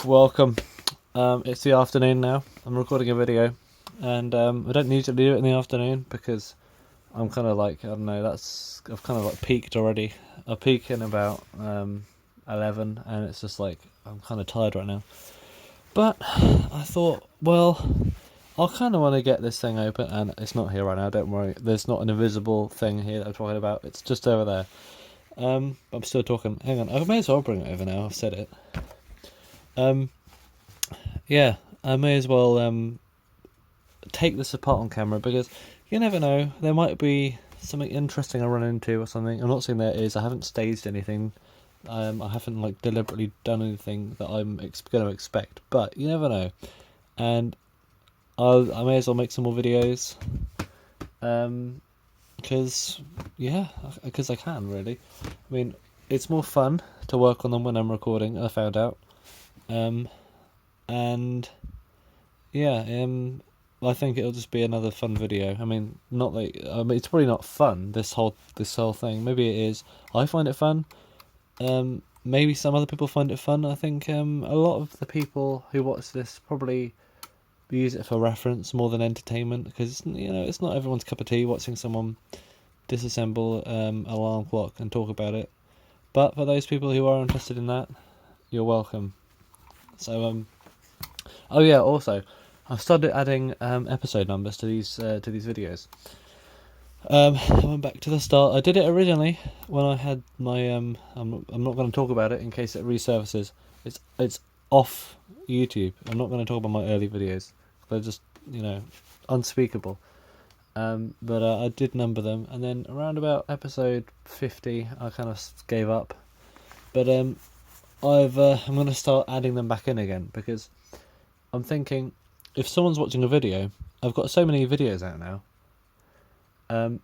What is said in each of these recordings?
Welcome. It's the afternoon now. I'm recording a video, and I don't usually do it in the afternoon because I'm kind of like, I don't know, I've kind of like peaked already. I peak in about 11, and it's just like I'm kind of tired right now. But I thought, well, I kind of want to get this thing open, and it's not here right now. Don't worry. There's not an invisible thing here that I'm talking about. It's just over there. I'm still talking. Hang on. I may as well bring it over now. I've said it. Yeah, I may as well take this apart on camera because you never know. There might be something interesting I run into or something. I'm not saying there is. I haven't staged anything. I haven't like deliberately done anything that I'm going to expect. But you never know. And I may as well make some more videos. Because I can really. I mean, it's more fun to work on them when I'm recording. I found out. And yeah, I think it'll just be another fun video. I mean, not like it's probably not fun. This whole thing. Maybe it is. I find it fun. Maybe some other people find it fun. I think a lot of the people who watch this probably use it for reference more than entertainment because it's not everyone's cup of tea watching someone disassemble alarm clock and talk about it. But for those people who are interested in that, you're welcome. So oh yeah, also, I've started adding episode numbers to these videos. I went back to the start. I did it originally when I had my I'm not going to talk about it in case it resurfaces. It's off YouTube. I'm not going to talk about my early videos. They're just unspeakable. But I did number them, and then around about episode 50, I kind of gave up. But I'm going to start adding them back in again because I'm thinking, if someone's watching a video, I've got so many videos out now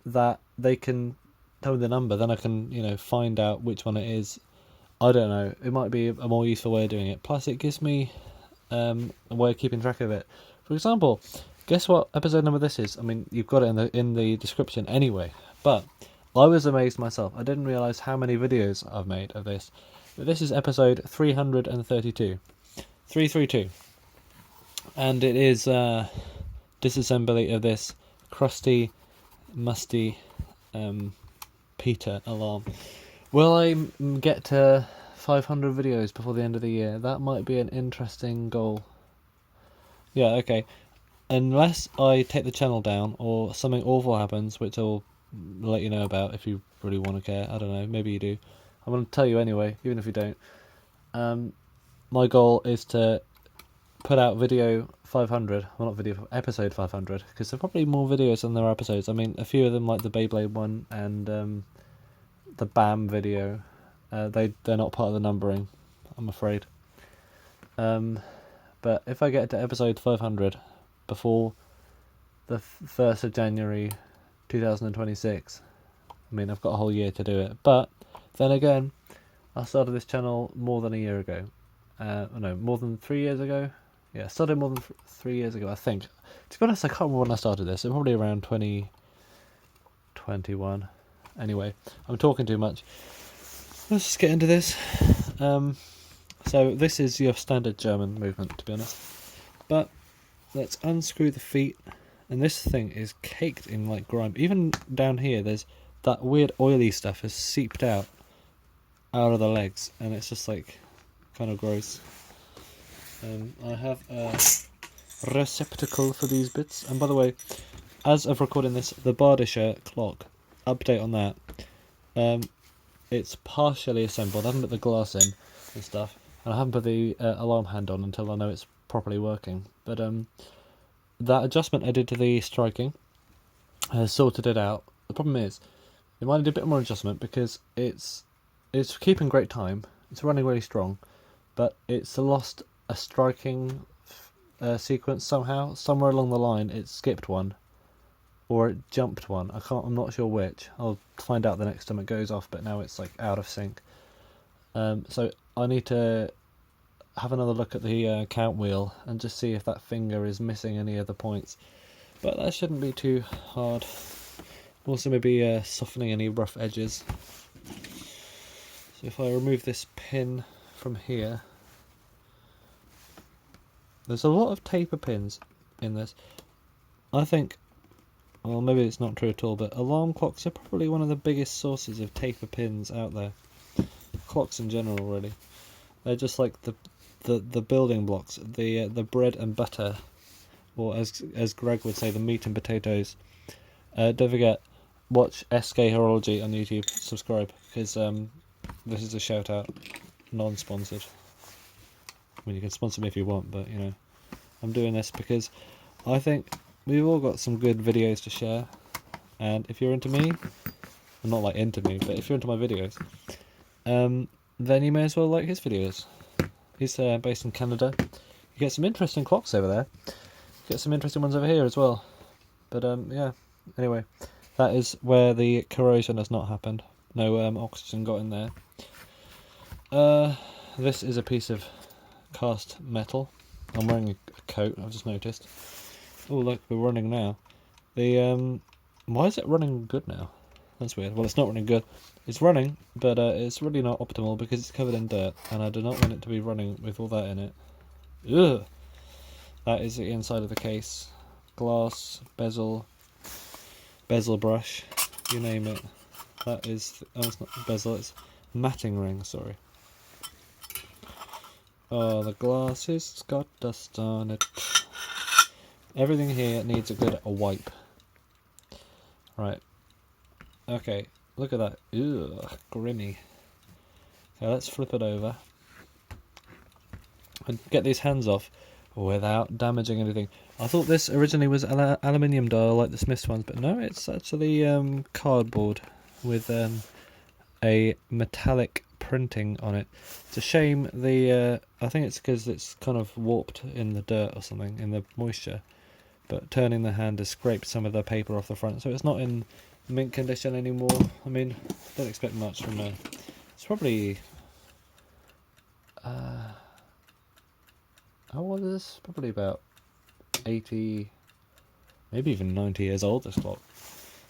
that they can tell me the number, then I can, find out which one it is. I don't know. It might be a more useful way of doing it. Plus, it gives me a way of keeping track of it. For example, guess what episode number this is? I mean, you've got it in the description anyway. But I was amazed myself. I didn't realise how many videos I've made of this. But this is episode 332. 332. And it is disassembly of this crusty, musty Peter alarm. Will I get to 500 videos before the end of the year? That might be an interesting goal. Yeah, okay. Unless I take the channel down or something awful happens, which I'll let you know about if you really want to care. I don't know, maybe you do. I'm going to tell you anyway, even if you don't. My goal is to put out video 500, well not video, episode 500, because there are probably more videos than there are episodes. I mean, a few of them like the Beyblade one and the BAM video, they're not part of the numbering, I'm afraid. But if I get to episode 500 before the 1st of January 2026, I mean, I've got a whole year to do it. But then again, I started this channel more than a year ago. No, more than 3 years ago. Yeah, I started more than 3 years ago, I think. To be honest, I can't remember when I started this. It's probably around 2021. Anyway, I'm talking too much. Let's just get into this. So this is your standard German movement, to be honest. But let's unscrew the feet. And this thing is caked in like grime. Even down here, there's that weird oily stuff has seeped out of the legs, and it's just like kind of gross. I have a receptacle for these bits, and by the way, as of recording this, the Bardisher clock, update on that, it's partially assembled. I haven't put the glass in and stuff, and I haven't put the alarm hand on until I know it's properly working. But that adjustment I did to the striking has sorted it out. The problem is, it might need a bit more adjustment because it's keeping great time, it's running really strong, but it's lost a striking sequence somehow. Somewhere along the line it skipped one, or it jumped one. I'm not sure which. I'll find out the next time it goes off, but now it's like out of sync. So I need to have another look at the count wheel and just see if that finger is missing any of the points, but that shouldn't be too hard. Also maybe softening any rough edges. So if I remove this pin from here, There's a lot of taper pins in this. I think, well, maybe it's not true at all, but alarm clocks are probably one of the biggest sources of taper pins out there. Clocks in general, really. They're just like the building blocks, the bread and butter, or as Greg would say, the meat and potatoes. Don't forget, watch SK Horology on YouTube. Subscribe, because this is a shout out, non-sponsored. I mean, you can sponsor me if you want, but you know, I'm doing this because I think we've all got some good videos to share, and if you're into me, well, not like into me, but if you're into my videos, then you may as well like his videos. He's based in Canada. You get some interesting clocks over there. You get some interesting ones over here as well. But yeah. Anyway, that is where the corrosion has not happened. No oxygen got in there. This is a piece of cast metal. I'm wearing a coat. I've just noticed. Oh look, we're running now. The why is it running good now? That's weird. Well, it's not running good. It's running, but it's really not optimal because it's covered in dirt, and I do not want it to be running with all that in it. Ugh! That is the inside of the case. Glass, bezel brush, you name it. That is... oh, it's not bezel, it's matting ring, sorry. Oh, the glass has got dust on it. Everything here needs a good wipe. Right. Okay, look at that. Ugh, grimy. Okay, let's flip it over. And get these hands off without damaging anything. I thought this originally was aluminium dial like the Smiths ones, but no, it's actually cardboard with a metallic printing on it. It's a shame the... I think it's because it's kind of warped in the dirt or something, in the moisture. But turning the hand has scraped some of the paper off the front, so it's not in mint condition anymore. I mean, don't expect much from a... it's probably... how old is this? Probably about 80, maybe even 90 years old, this clock.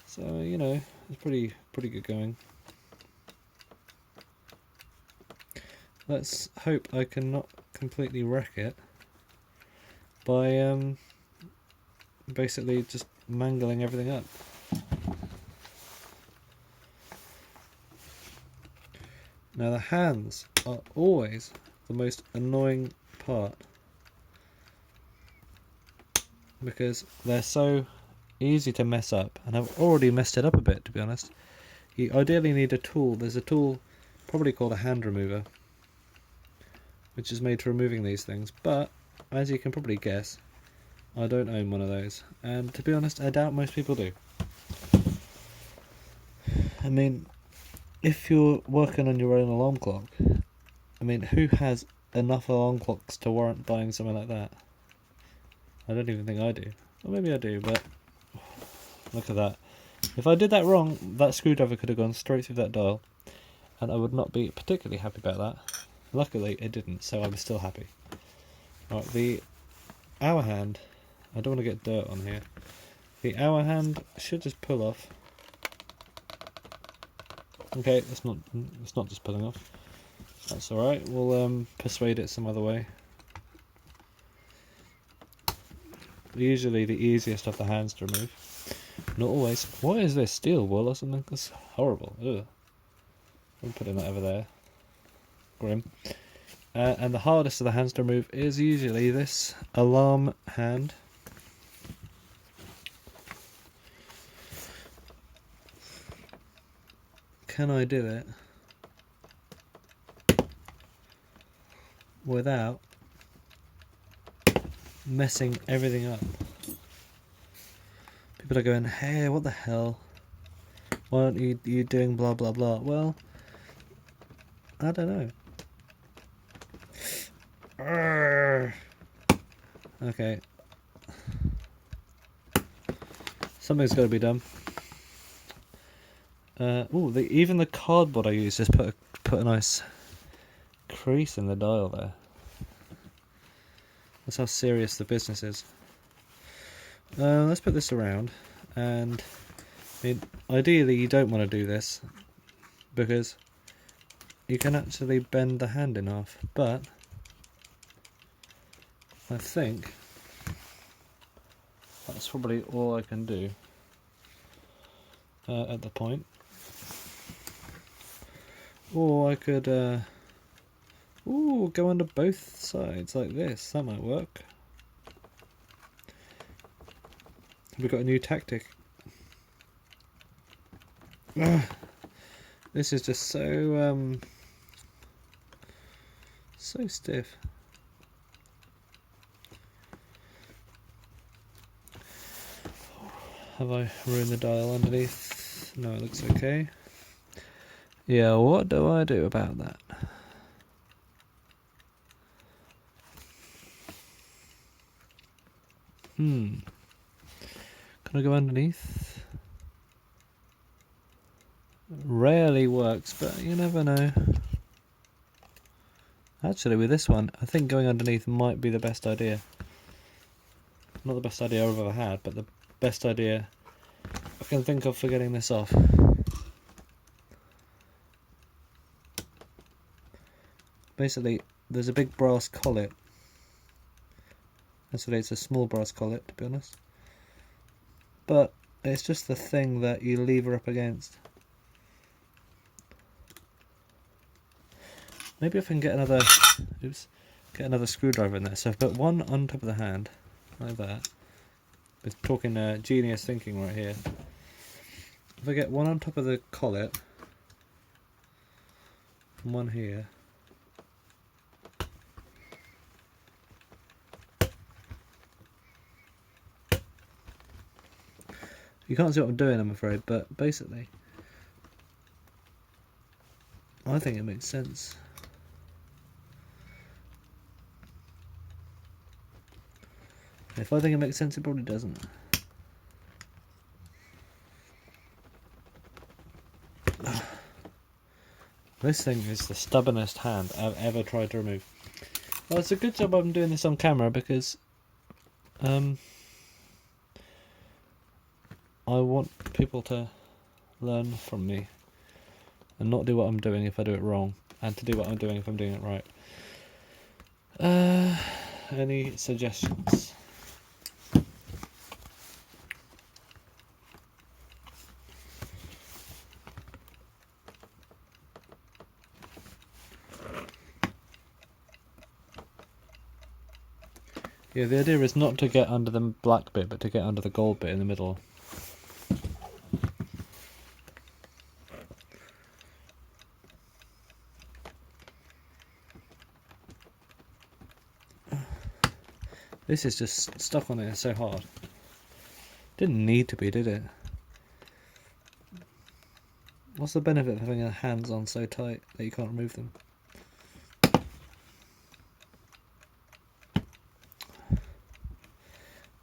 So, you know, it's pretty good going. Let's hope I can not completely wreck it by basically just mangling everything up. Now the hands are always the most annoying part, because they're so easy to mess up, and I've already messed it up a bit, to be honest. You ideally need a tool. There's a tool probably called a hand remover, which is made for removing these things, but as you can probably guess, I don't own one of those, and to be honest, I doubt most people do. I mean, if you're working on your own alarm clock, I mean, who has enough alarm clocks to warrant buying something like that? I don't even think I do. Or maybe I do, but look at that. If I did that wrong, that screwdriver could have gone straight through that dial, and I would not be particularly happy about that. Luckily, it didn't, so I'm still happy. Right, the hour hand, I don't want to get dirt on here. The hour hand should just pull off. Okay, it's not just pulling off. That's alright, we'll persuade it some other way. Usually the easiest of the hands to remove. Not always. What is this, steel wool or something? That's horrible. Ugh. I'm putting that over there. Grim. And the hardest of the hands to remove is usually this alarm hand. Can I do it without messing everything up? People are going, hey, what the hell? Why aren't you doing blah blah blah? Well, I don't know. Okay. Something's got to be done. Even the cardboard I use just put a nice crease in the dial there. That's how serious the business is. Let's put this around, and I mean, ideally you don't want to do this because you can actually bend the hand in half, but I think that's probably all I can do at the point. Or I could go under both sides like this. That might work. We've got a new tactic. This is just so so stiff. Have I ruined the dial underneath? No, it looks okay. Yeah, what do I do about that? Can I go underneath? Rarely works, but you never know. Actually, with this one, I think going underneath might be the best idea. Not the best idea I've ever had, but the best idea I can think of for getting this off. Basically, there's a big brass collet. Actually, it's a small brass collet, to be honest. But it's just the thing that you lever up against. Maybe if I can get another screwdriver in there. So I've put one on top of the hand, like that. We're talking genius thinking right here. If I get one on top of the collet, and one here. You can't see what I'm doing, I'm afraid, but basically, I think it makes sense. If I think it makes sense, it probably doesn't. This thing is the stubbornest hand I've ever tried to remove. Well, it's a good job I'm doing this on camera because I want people to learn from me and not do what I'm doing if I do it wrong, and to do what I'm doing if I'm doing it right. Any suggestions? Yeah, the idea is not to get under the black bit, but to get under the gold bit in the middle. This is just stuck on there so hard. Didn't need to be, did it? What's the benefit of having your hands on so tight that you can't remove them?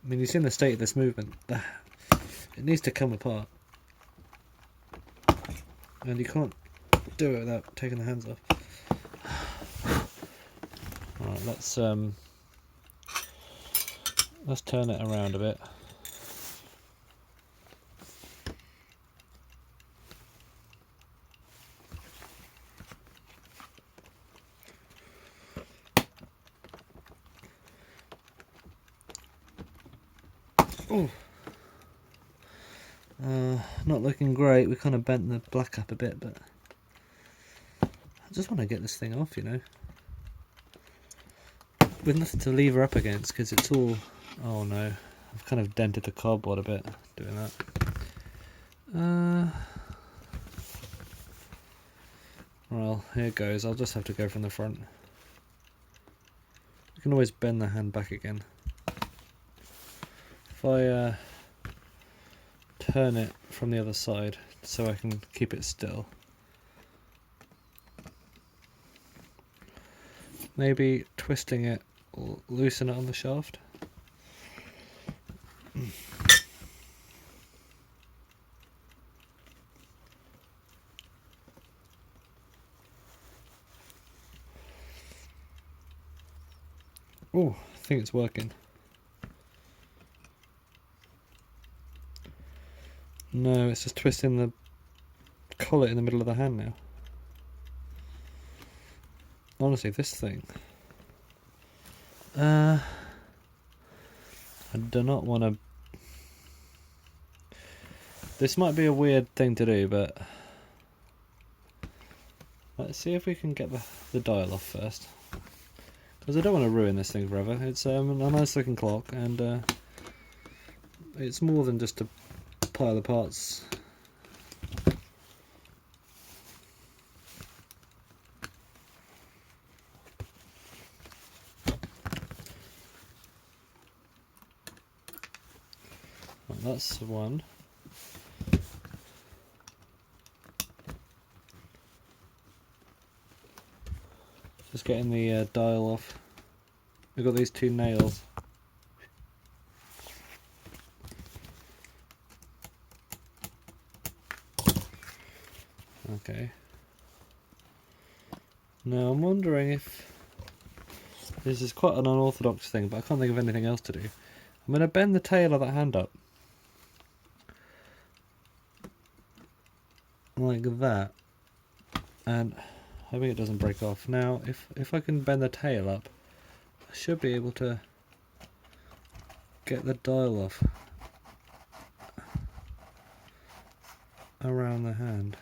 I mean, you've seen the state of this movement. It needs to come apart. And you can't do it without taking the hands off. Alright, let's turn it around a bit. Oh, not looking great. We kind of bent the black up a bit, but I just want to get this thing off, you know, with nothing to lever up against because it's all. Oh no, I've kind of dented the cardboard a bit doing that. Well, here goes. I'll just have to go from the front. You can always bend the hand back again. If I turn it from the other side so I can keep it still. Maybe twisting it will loosen it on the shaft. Oh, I think it's working. No, it's just twisting the collet in the middle of the hand now. Honestly, this thing. do not want to... This might be a weird thing to do, but... Let's see if we can get the dial off first. Because I don't want to ruin this thing forever. It's a nice looking clock, and it's more than just a pile of parts. Right, that's one. Just getting the dial off. We've got these two nails. Okay. Now I'm wondering if... This is quite an unorthodox thing, but I can't think of anything else to do. I'm going to bend the tail of that hand up. Like that. And hoping it doesn't break off. Now, if I can bend the tail up, I should be able to get the dial off around the hand.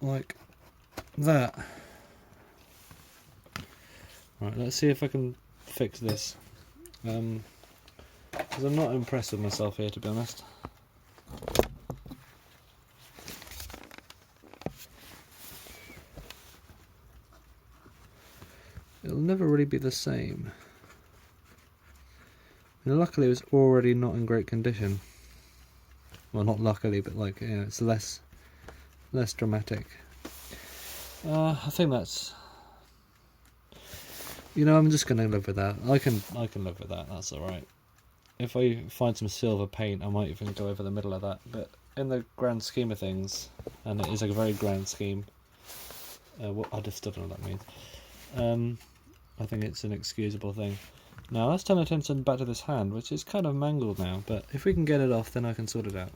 Like that. Right, let's see if I can fix this. Because I'm not impressed with myself here, to be honest. It'll never really be the same. And luckily it was already not in great condition. Well, not luckily, but like, yeah, it's less dramatic. I think that's... You know, I'm just going to live with that. I can live with that, that's alright. If I find some silver paint, I might even go over the middle of that. But in the grand scheme of things, and it is a very grand scheme, I just don't know what that means. I think it's an excusable thing. Now let's turn attention back to this hand, which is kind of mangled now, but if we can get it off, then I can sort it out.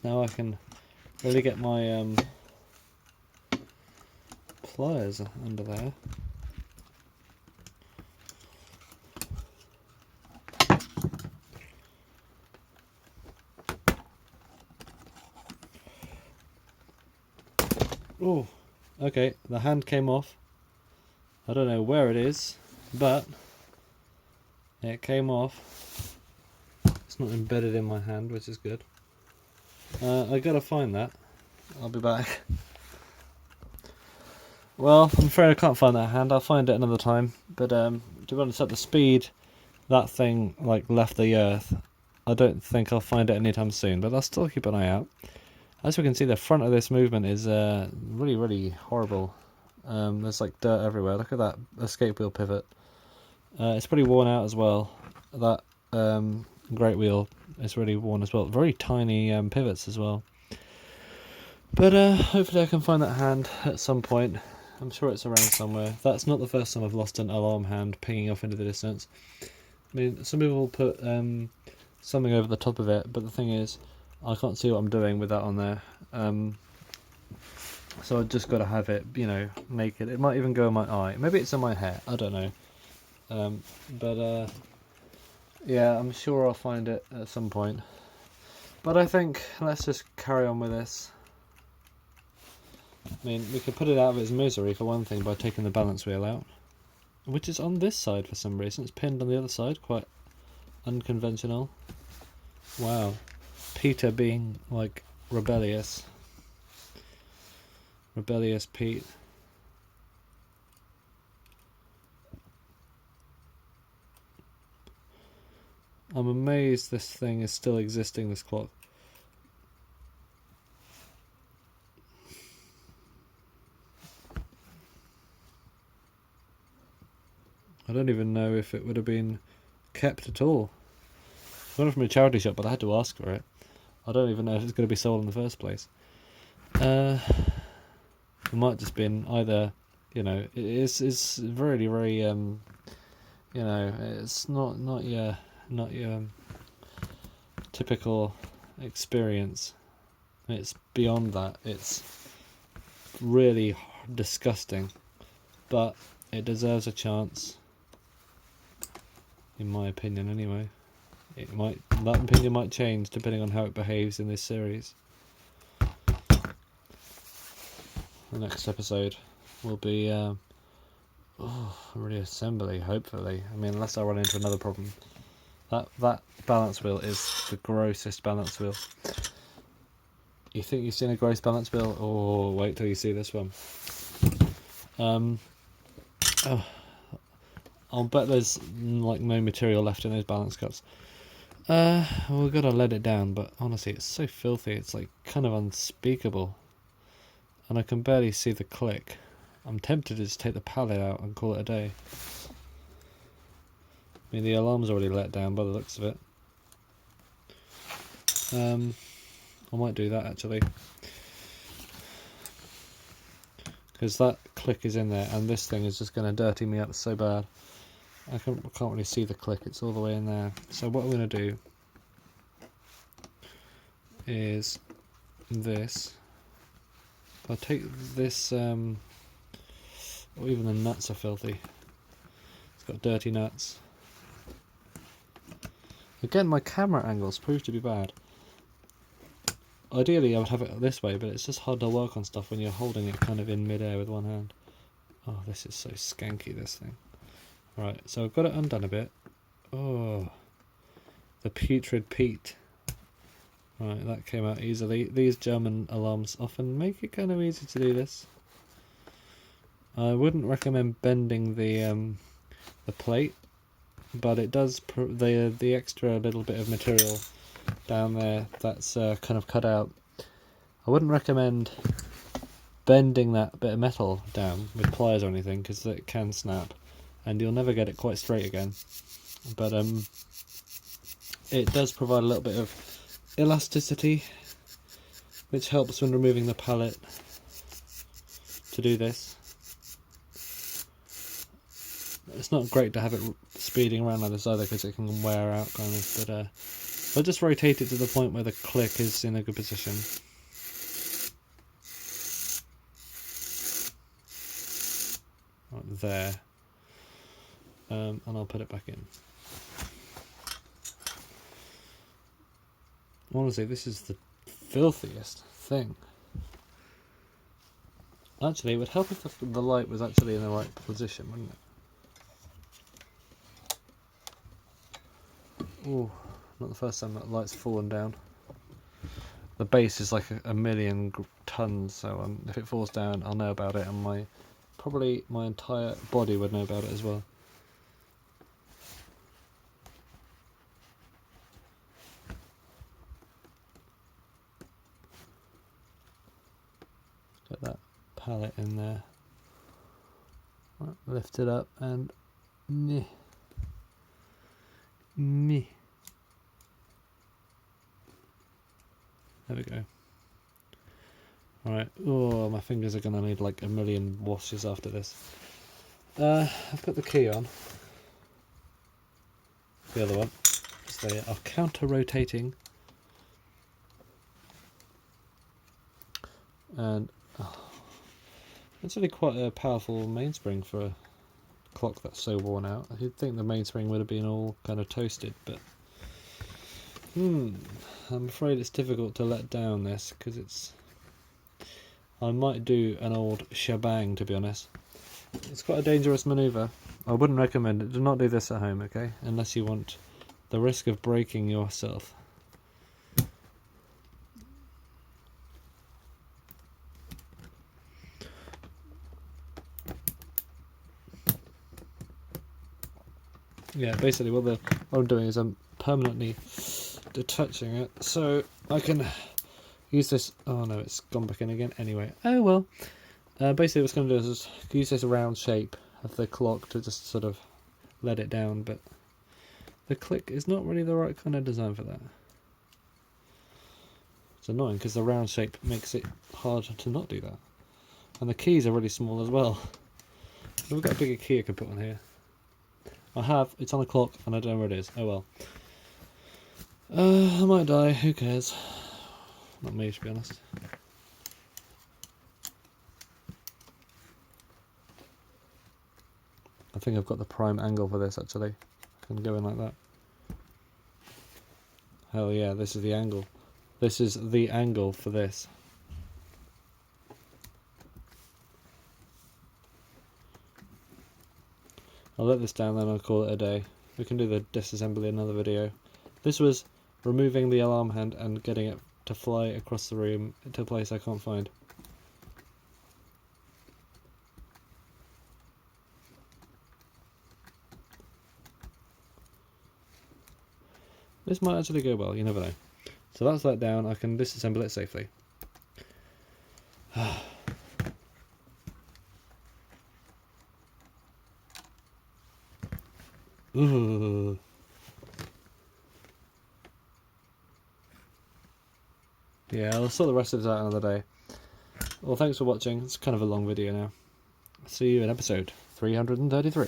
Now I can really get my pliers under there. Oh, okay, the hand came off. I don't know where it is, but it came off. It's not embedded in my hand, which is good. I gotta find that. I'll be back. Well, I'm afraid I can't find that hand. I'll find it another time. But to be honest, at the speed that thing like left the earth, I don't think I'll find it anytime soon. But I'll still keep an eye out. As we can see, the front of this movement is really, really horrible. There's like dirt everywhere. Look at that escape wheel pivot. It's pretty worn out as well. That great wheel is really worn as well. Very tiny pivots as well. But hopefully I can find that hand at some point. I'm sure it's around somewhere. That's not the first time I've lost an alarm hand pinging off into the distance. I mean, some people will put something over the top of it, but the thing is, I can't see what I'm doing with that on there. So I've just got to have it, you know, naked. It might even go in my eye. Maybe it's in my hair. I don't know. But yeah, I'm sure I'll find it at some point. But I think let's just carry on with this. I mean, we could put it out of its misery for one thing by taking the balance wheel out, which is on this side for some reason. It's pinned on the other side, quite unconventional. Wow, Peter being like rebellious Pete. I'm amazed this thing is still existing, this clock. I don't even know if it would have been kept at all. I got it from a charity shop, but I had to ask for it. I don't even know if it's going to be sold in the first place. It might just been either, it's really very it's not your typical experience. It's beyond that. It's really disgusting, but it deserves a chance, in my opinion. Anyway, that opinion might change depending on how it behaves in this series. The next episode will be reassembly, hopefully. I mean, unless I run into another problem. That balance wheel is the grossest balance wheel. You think you've seen a gross balance wheel? Oh, wait till you see this one. I'll bet there's like no material left in those balance cups. We've got to let it down, but honestly, it's so filthy. It's like kind of unspeakable. And I can barely see the click. I'm tempted to just take the pallet out and call it a day. I mean, the alarm's already let down by the looks of it. I might do that actually. Because that click is in there, and this thing is just going to dirty me up so bad. I can't really see the click, it's all the way in there. So what I'm going to do is this. I'll take this, even the nuts are filthy. It's got dirty nuts. Again, my camera angles prove to be bad. Ideally I would have it this way, but it's just hard to work on stuff when you're holding it kind of in mid-air with one hand. Oh, this is so skanky, this thing. Right, so I've got it undone a bit. Oh, the putrid Pete. Right, that came out easily. These German alarms often make it kind of easy to do this. I wouldn't recommend bending the plate, but it does the extra little bit of material down there that's kind of cut out. I wouldn't recommend bending that bit of metal down with pliers or anything, because it can snap and you'll never get it quite straight again. But it does provide a little bit of elasticity, which helps when removing the pallet to do this. It's not great to have it speeding around like this either, because it can wear out kind of, but I'll just rotate it to the point where the click is in a good position. Right there. And I'll put it back in. Honestly, this is the filthiest thing. Actually, it would help if the light was actually in the right position, wouldn't it? Oh, not the first time that light's fallen down. The base is like a million tons, so if it falls down, I'll know about it, and probably my entire body would know about it as well. Get that pallet in there. Right, lift it up and meh. There we go. Alright, oh, my fingers are going to need like a million washes after this. I've got the key on. The other one. So they are counter-rotating. And it's really quite a powerful mainspring for a clock that's so worn out. You'd think the mainspring would have been all kind of toasted, but I'm afraid it's difficult to let down this, because I might do an old shebang, to be honest. It's quite a dangerous manoeuvre. I wouldn't recommend it. Do not do this at home, okay? Unless you want the risk of breaking yourself. Yeah, basically what I'm doing is I'm permanently detaching it, so I can use this. Oh no, it's gone back in again. Anyway, oh well. Basically what's going to do is just use this round shape of the clock to just sort of let it down, but the click is not really the right kind of design for that. It's annoying because the round shape makes it hard to not do that. And the keys are really small as well. We've got a bigger key I could put on here. It's on the clock and I don't know where it is. Oh well. I might die, who cares? Not me, to be honest. I think I've got the prime angle for this actually. I can go in like that. Hell yeah, this is the angle. This is the angle for this. I'll let this down then I'll call it a day. We can do the disassembly in another video. This was removing the alarm hand and getting it to fly across the room to a place I can't find. This might actually go well, you never know. So that's that down, I can disassemble it safely. Ooh. Yeah, I'll sort the rest of this out another day. Well, thanks for watching. It's kind of a long video now. See you in episode 333.